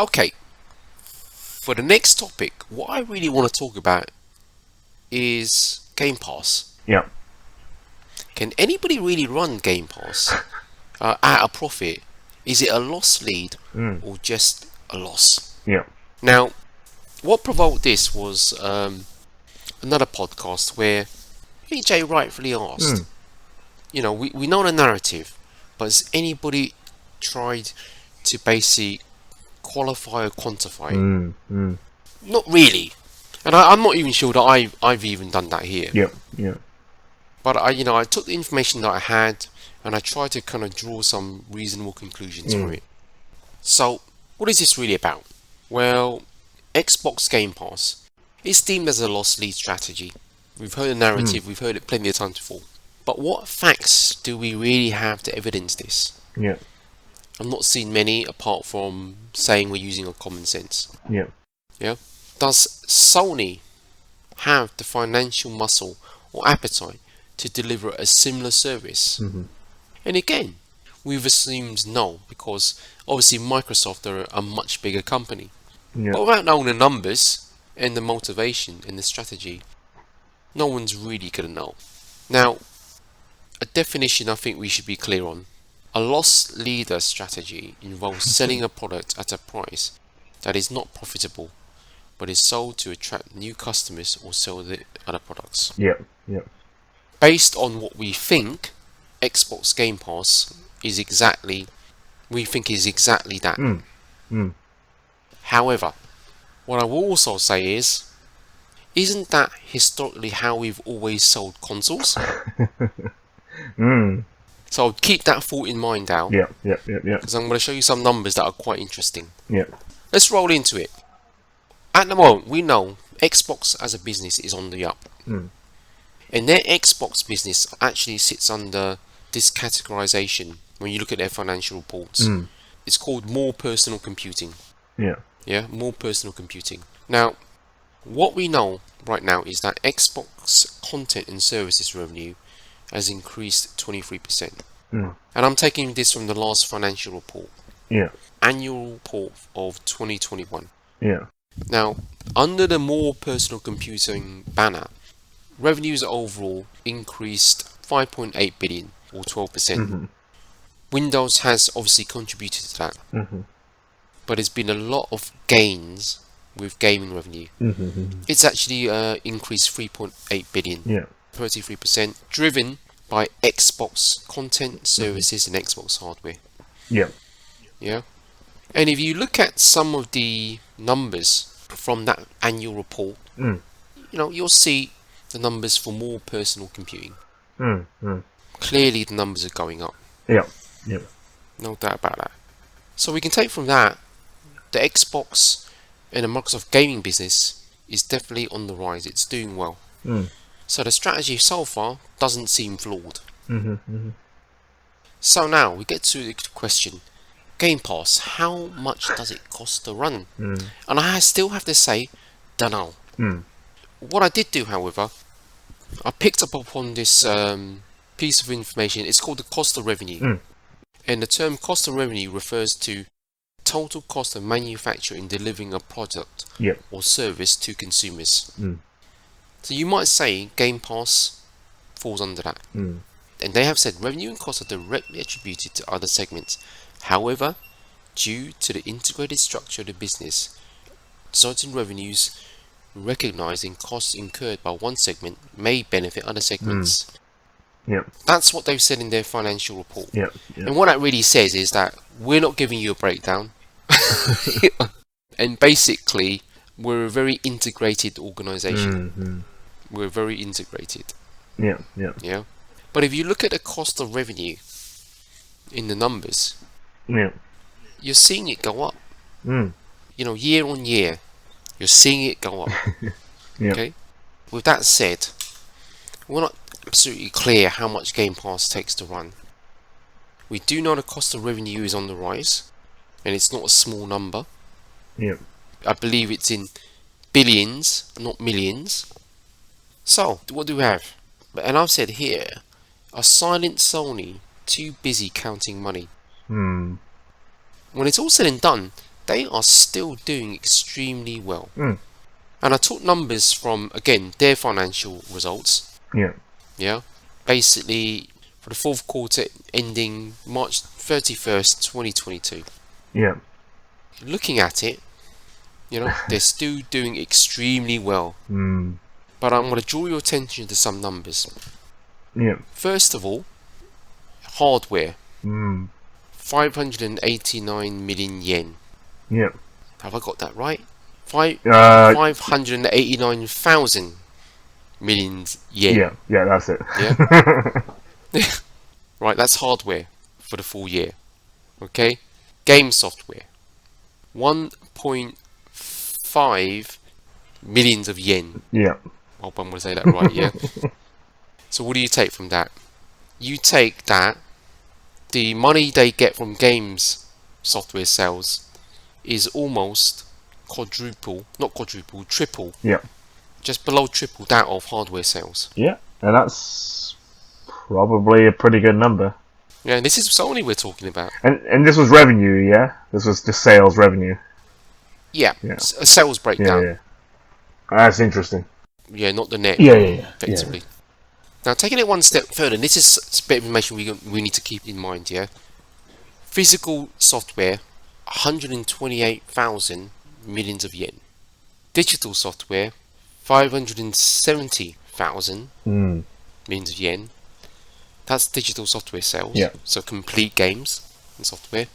Okay, for the next topic, what I really want to talk about is Game Pass. Yeah. Can anybody really run Game Pass at a profit? Is it a loss lead or just a loss? Yeah. Now, what provoked this was another podcast where AJ rightfully asked, we know the narrative, but has anybody tried to basically qualify or quantify it? Not really. And I'm not even sure that I've even done that here. Yeah. But I took the information that I had and I tried to kind of draw some reasonable conclusions from it. So, what is this really about? Well, Xbox Game Pass is deemed as a loss lead strategy. We've heard the narrative, we've heard it plenty of times before. But what facts do we really have to evidence this? Yeah. I've not seen many apart from saying we're using our common sense. Yeah. Yeah. Does Sony have the financial muscle or appetite to deliver a similar service? And again, we've assumed no, because obviously Microsoft are a much bigger company. Yeah. But without knowing the numbers and the motivation and the strategy, no one's really going to know. Now, a definition I think we should be clear on. A loss leader strategy involves selling a product at a price that is not profitable, but is sold to attract new customers or sell the other products. Yeah. Based on what we think, Xbox Game Pass is exactly that. However, what I will also say is, isn't that historically how we've always sold consoles? So keep that thought in mind now. Yeah. Because I'm going to show you some numbers that are quite interesting. Yeah. Let's roll into it. At the moment, we know Xbox as a business is on the up. And their Xbox business actually sits under this categorization when you look at their financial reports. It's called more personal computing. Yeah, more personal computing. Now, what we know right now is that Xbox content and services revenue has increased 23%. And I'm taking this from the last financial report. Yeah. Annual report of 2021. Yeah. Now, under the more personal computing banner, revenues overall increased 5.8 billion or 12%. Windows has obviously contributed to that. But there's been a lot of gains with gaming revenue. It's actually increased 3.8 billion, 33%, driven by Xbox content, services, and Xbox hardware. Yeah. And if you look at some of the numbers from that annual report, you'll see the numbers for more personal computing. Clearly, the numbers are going up. Yeah. No doubt about that. So we can take from that the Xbox and the Microsoft gaming business is definitely on the rise. It's doing well. So the strategy so far doesn't seem flawed. So now we get to the question. Game Pass, how much does it cost to run? And I still have to say, dunno. What I did do, however, I picked up upon this piece of information. It's called the cost of revenue. And the term cost of revenue refers to total cost of manufacturing delivering a product or service to consumers. So you might say Game Pass falls under that. And they have said revenue and costs are directly attributed to other segments. However, due to the integrated structure of the business, certain revenues recognizing costs incurred by one segment may benefit other segments. That's what they've said in their financial report. And what that really says is that we're not giving you a breakdown. And basically, we're a very integrated organization. We're very integrated. Yeah. But if you look at the cost of revenue in the numbers, you're seeing it go up. Year on year, you're seeing it go up. Okay. With that said, we're not absolutely clear how much Game Pass takes to run. We do know the cost of revenue is on the rise, and it's not a small number. I believe it's in billions, not millions. So, what do we have? And I've said here, a silent Sony too busy counting money. When it's all said and done, they are still doing extremely well. Mm. And I took numbers from, again, their financial results. Yeah. Yeah. Basically, for the fourth quarter ending March 31st, 2022. Yeah. Looking at it, they're still doing extremely well. Mm. But I'm going to draw your attention to some numbers. Yeah. First of all, hardware. Mm. 589 million yen. Yeah. Have I got that right? 589,000 million yen. Yeah, that's it. Yeah? Right, that's hardware for the full year. Okay? Game software. 1.5 millions of yen. Yeah. I hope I'm going to say that right, yeah? So what do you take from that? You take that, the money they get from games software sales is almost triple. Yeah. Just below triple that of hardware sales. Yeah. And that's probably a pretty good number. Yeah, and this is Sony we're talking about. And this was revenue, yeah? This was just sales revenue. Yeah. A sales breakdown. Yeah. That's interesting. Yeah, not the net. Yeah. Effectively. Yeah. Now, taking it one step further, and this is a bit of information we need to keep in mind, yeah? Physical software, 128,000 millions of yen. Digital software, 570,000 millions of yen. That's digital software sales. Yeah. So complete games and software.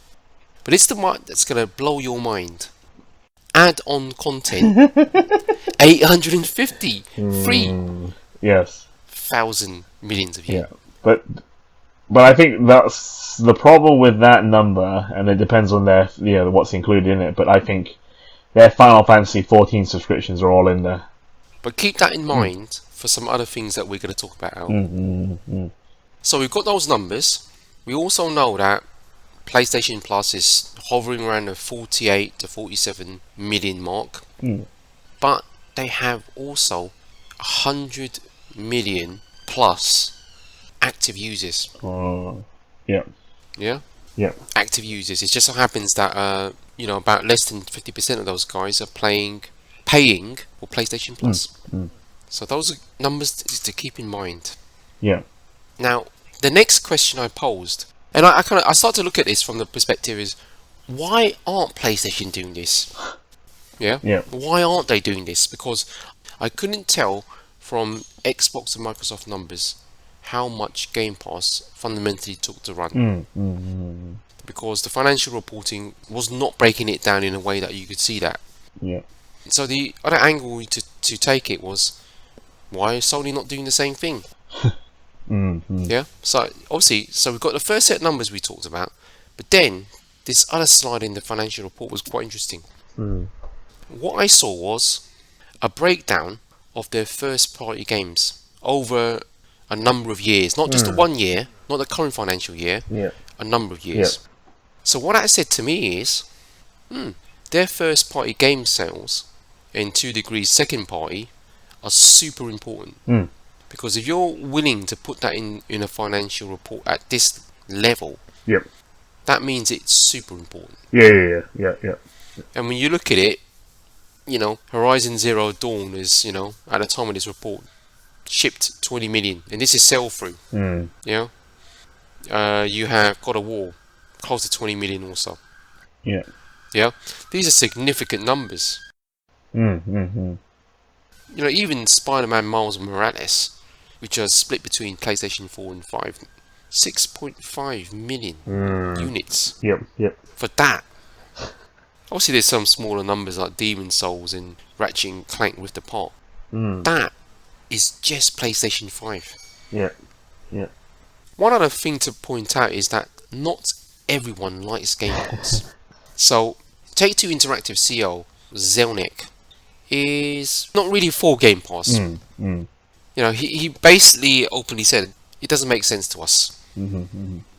But it's the part that's going to blow your mind. Add-on content, 853,000 millions of yen. Yeah. But I think that's the problem with that number, and it depends on their what's included in it. But I think their Final Fantasy 14 subscriptions are all in there. But keep that in mind for some other things that we're going to talk about. So we've got those numbers. We also know that PlayStation Plus is hovering around the 48 to 47 million mark. But they have also 100 million plus active users. Yeah. Active users. It just so happens that about less than 50% of those guys are paying for PlayStation Plus. So those are numbers to keep in mind. Yeah. Now, the next question I posed, and I start to look at this from the perspective is, why aren't PlayStation doing this? Yeah. Why aren't they doing this? Because I couldn't tell from Xbox and Microsoft numbers how much Game Pass fundamentally took to run. Because the financial reporting was not breaking it down in a way that you could see that. Yeah. So the other angle to take it was, why is Sony not doing the same thing? Yeah. So obviously, we've got the first set of numbers we talked about, but then this other slide in the financial report was quite interesting. What I saw was a breakdown of their first-party games over a number of years, not just the 1 year, not the current financial year, a number of years. So what that said to me is, their first-party game sales and 2 degrees second-party are super important. Because if you're willing to put that in a financial report at this level, that means it's super important. Yeah. And when you look at it, Horizon Zero Dawn is, at the time of this report, shipped 20 million, and this is sell-through. You have God of War, close to 20 million also. Yeah. These are significant numbers. Even Spider-Man Miles Morales, which are split between PlayStation 4 and 5, 6.5 million units. For that. Obviously, there's some smaller numbers like Demon Souls and Ratchet and Clank Rift Apart. That is just PlayStation 5. One other thing to point out is that not everyone likes Game Pass. So, Take-Two Interactive CEO Zelnick is not really for Game Pass. He basically openly said it doesn't make sense to us,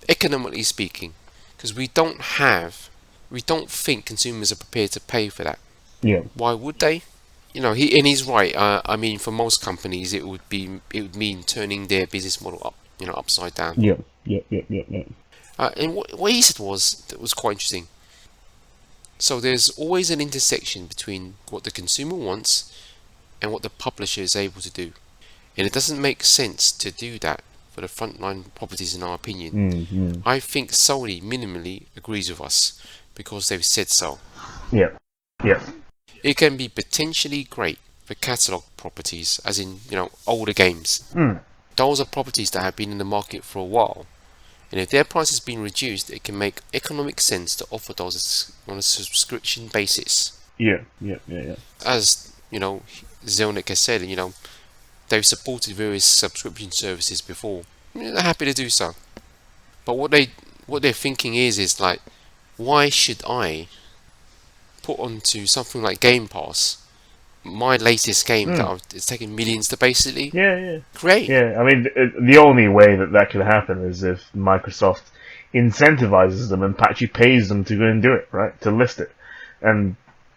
economically speaking, because we don't think consumers are prepared to pay for that. Why would they? He's right. I mean, for most companies, it would mean turning their business model upside down. And what he said was quite interesting. So there's always an intersection between what the consumer wants and what the publisher is able to do. And it doesn't make sense to do that for the frontline properties, in our opinion. I think Sony minimally agrees with us because they've said so. Yeah. It can be potentially great for catalogue properties, as in, older games. Those are properties that have been in the market for a while. And if their price has been reduced, it can make economic sense to offer those on a subscription basis. Yeah. As, Zelnick has said, they've supported various subscription services before. They're happy to do so. But what they're thinking is like, why should I put onto something like Game Pass my latest game that it's taken millions to basically create? Yeah, I mean, the only way that could happen is if Microsoft incentivizes them and actually pays them to go and do it, right? To list it. And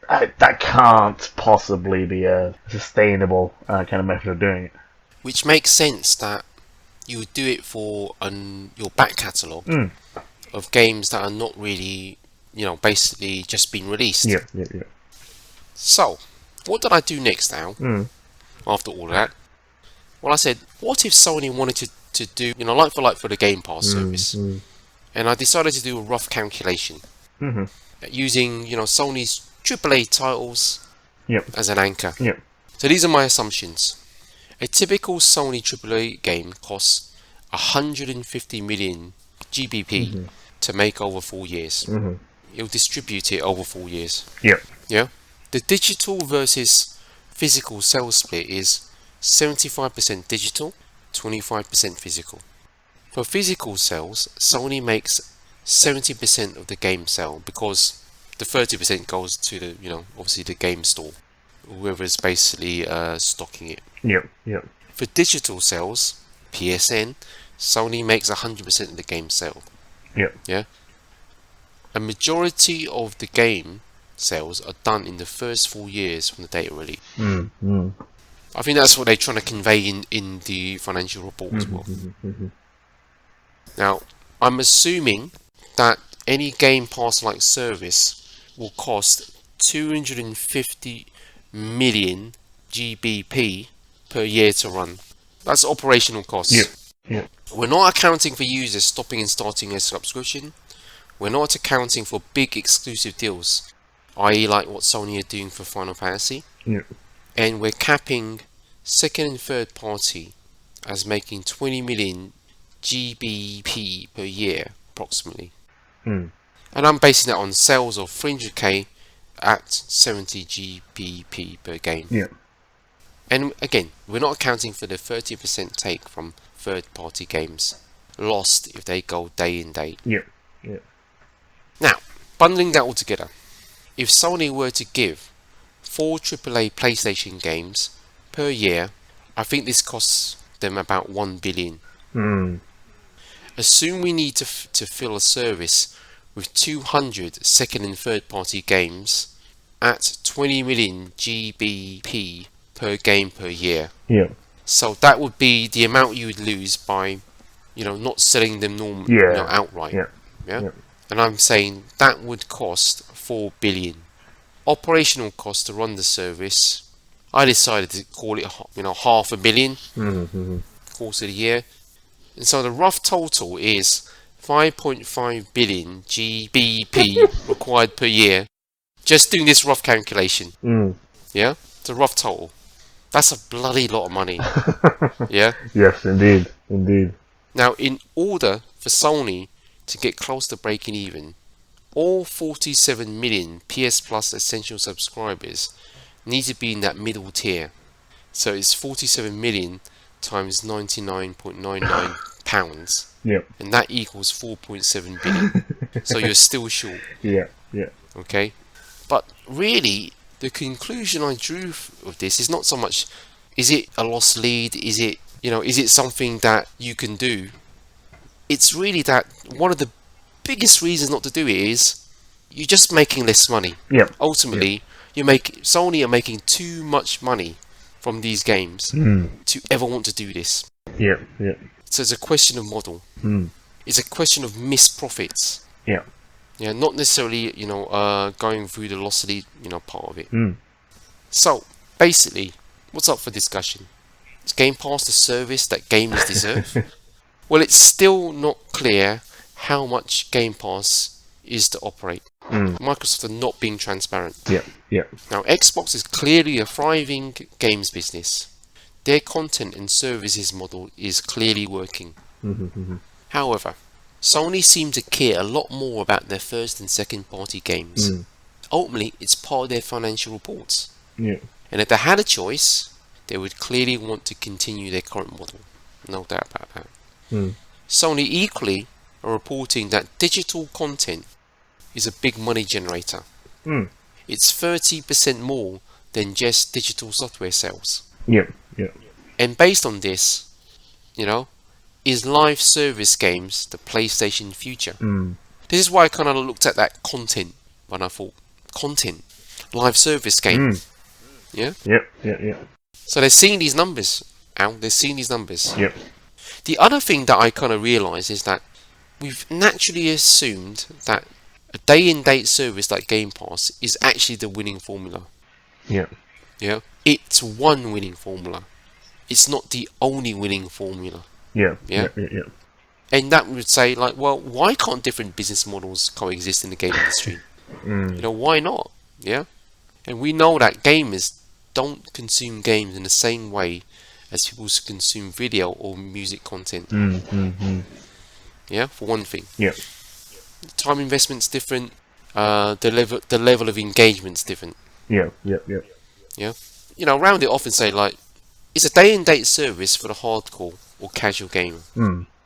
that can't possibly be a sustainable kind of method of doing it. Which makes sense that you would do it for your back catalogue of games that are not really, basically just been released. Yeah. So, what did I do next, Al, after all of that? Well, I said, what if Sony wanted to do, like for the Game Pass service? And I decided to do a rough calculation using, Sony's AAA titles as an anchor. So these are my assumptions. A typical Sony AAA game costs 150 million GBP to make over 4 years. You'll distribute it over 4 years. Yeah. The digital versus physical sales split is 75% digital, 25% physical. For physical sales, Sony makes 70% of the game sale because the 30% goes to the, obviously the game store, whoever is basically stocking it. For digital sales, PSN, Sony makes 100% of the game sale. Yeah. A majority of the game sales are done in the first 4 years from the data release. I think that's what they're trying to convey in the financial report as well. Now, I'm assuming that any Game Pass-like service will cost 250 million GBP per year to run. That's operational costs. We're not accounting for users stopping and starting a subscription. We're not accounting for big exclusive deals, i.e. like what Sony are doing for Final Fantasy. And we're capping second and third party as making 20 million GBP per year, approximately. And I'm basing that on sales of 300k at 70 GBP per game. And again, we're not accounting for the 30% take from third party games lost if they go day in, day. Now, bundling that all together, if Sony were to give 4 AAA PlayStation games per year, I think this costs them about 1 billion. Assume we need to fill a service with 200 second and third party games at 20 million GBP per game per year. So that would be the amount you would lose by, not selling them outright. And I'm saying that would cost 4 billion. Operational cost to run the service, I decided to call it, $500 million course of the year. And so the rough total is 5.5 billion GBP required per year. Just doing this rough calculation. Yeah? It's a rough total. That's a bloody lot of money. Yeah? Yes, indeed. Now, in order for Sony to get close to breaking even, all 47 million PS Plus Essential subscribers need to be in that middle tier. So it's 47 million times 99.99 pounds. And that equals 4.7 billion. So you're still short. Okay? But really, the conclusion I drew of this is not so much, is it a lost lead? Is it something that you can do? It's really that one of the biggest reasons not to do it is you're just making less money. Ultimately, Sony are making too much money from these games to ever want to do this. So it's a question of model. It's a question of missed profits. Yeah, not necessarily, going through the loss lead, part of it. Mm. So, basically, what's up for discussion? Is Game Pass the service that gamers deserve? Well, it's still not clear how much Game Pass is to operate. Microsoft are not being transparent. Yeah. Now, Xbox is clearly a thriving games business. Their content and services model is clearly working. However, Sony seem to care a lot more about their first and second party games. Ultimately, it's part of their financial reports. Yeah. And if they had a choice, they would clearly want to continue their current model. No doubt about that. Sony equally are reporting that digital content is a big money generator. It's 30% more than just digital software sales. Yeah. And based on this, is live service games the PlayStation future? This is why I kind of looked at that content when I thought, content, live service game. Yeah? Yep. So they're seeing these numbers, Al. They're seeing these numbers. Yep. The other thing that I kind of realised is that we've naturally assumed that a day-and-date service like Game Pass is actually the winning formula. Yeah. Yeah? It's one winning formula. It's not the only winning formula. Yeah. And that would say, like, well, why can't different business models coexist in the game industry? Why not? Yeah? And we know that gamers don't consume games in the same way as people consume video or music content. Yeah, for one thing. Yeah. Time investment's different. The level of engagement's different. Yeah. Yeah. Round it off and say, like, it's a day-and-date service for the hardcore or casual gamer.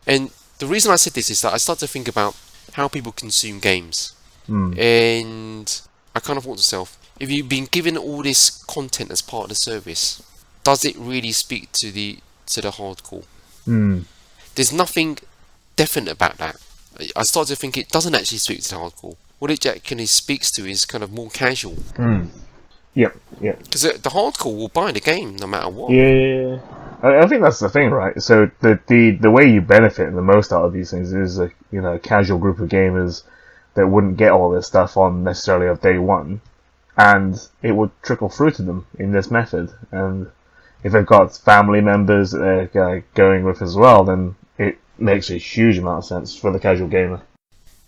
And the reason I said this is that I start to think about how people consume games. And I kind of thought to myself, if you've been given all this content as part of the service, does it really speak to the hardcore? There's nothing definite about that. I started to think it doesn't actually speak to the hardcore. What it actually speaks to is kind of more casual. Yeah. Because the hardcore will buy the game no matter what. Yeah. I think that's the thing, right? So the way you benefit the most out of these things is a casual group of gamers that wouldn't get all this stuff on necessarily of day one, and it would trickle through to them in this method. And if they've got family members that they're going with as well, then it makes a huge amount of sense for the casual gamer.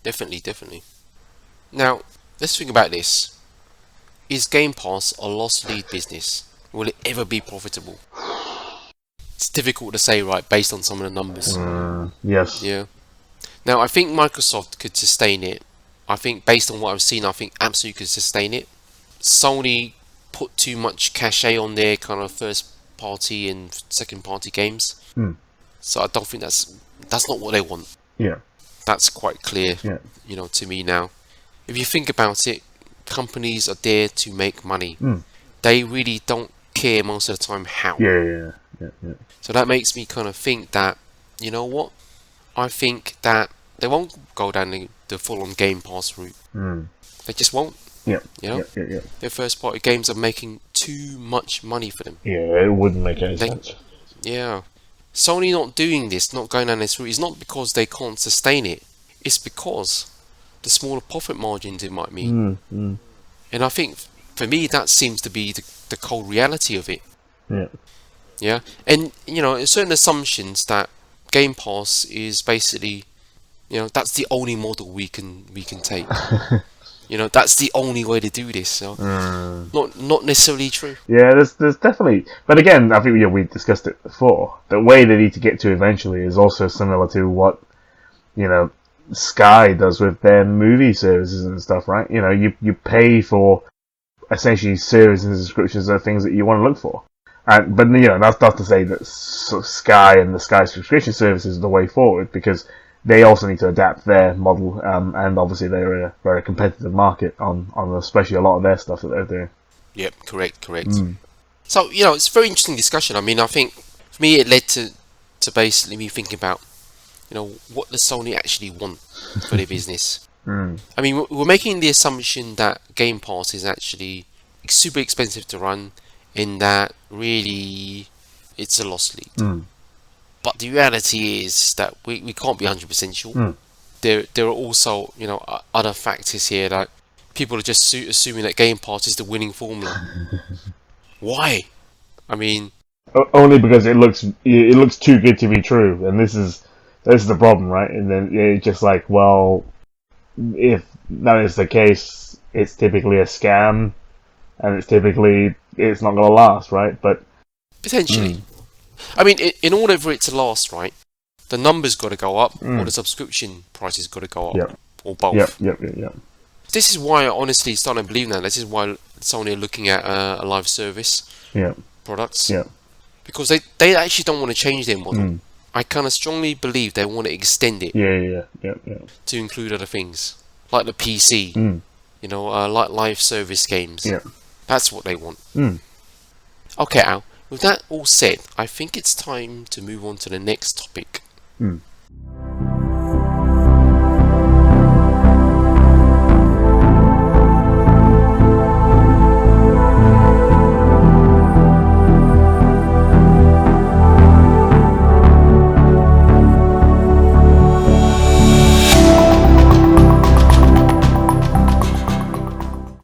Definitely. Now, let's think about this. Is Game Pass a loss lead business? Will it ever be profitable? It's difficult to say, right, based on some of the numbers. Yes. Yeah. Now, I think Microsoft could sustain it. I think, based on what I've seen, I think absolutely could sustain it. Sony put too much cachet on their kind of first party and second party games. So I don't think that's not what they want. Yeah. That's quite clear, to me now. If you think about it, companies are there to make money. They really don't care most of the time how. Yeah. So that makes me kind of think that, you know what? I think that they won't go down the full-on Game Pass route. They just won't. Yeah. Their first-party games are making too much money for them. Yeah, it wouldn't make any sense. Yeah. Sony not doing this, not going down this route, is not because they can't sustain it. It's because the smaller profit margins it might mean. And I think, for me, that seems to be the cold reality of it. Yeah. And, certain assumptions that Game Pass is basically, that's the only model we can take. That's the only way to do this. So not necessarily true. Yeah, there's definitely, but again, I think we discussed it before. The way they need to get to eventually is also similar to what Sky does with their movie services and stuff, right? You pay for essentially services and subscriptions are things that you want to look for. But that's not to say that Sky and the Sky subscription service is the way forward, because they also need to adapt their model, and obviously they're a very competitive market on especially a lot of their stuff that they're doing. Yep, correct. So, it's a very interesting discussion. I mean, I think for me it led to basically me thinking about, what does Sony actually want for their business? I mean, we're making the assumption that Game Pass is actually super expensive to run, in that really it's a loss lead. But the reality is that we can't be 100% sure. there are also, other factors here that people are just assuming that Game Pass is the winning formula. Why? I mean, only because it looks too good to be true, and this is the problem, right? And then it's just like, well, if that is the case, it's typically a scam, and it's not going to last, right? But potentially. I mean, in order for it to last, right, the numbers got to go up, or the subscription prices got to go up, or both. Yep. This is why I honestly starting to believe now. This is why Sony are looking at a live service products. Yeah. Because they actually don't want to change their model. I kind of strongly believe they want to extend it. Yeah. To include other things like the PC. Like live service games. Yeah. That's what they want. Okay, Al. With that all said, I think it's time to move on to the next topic.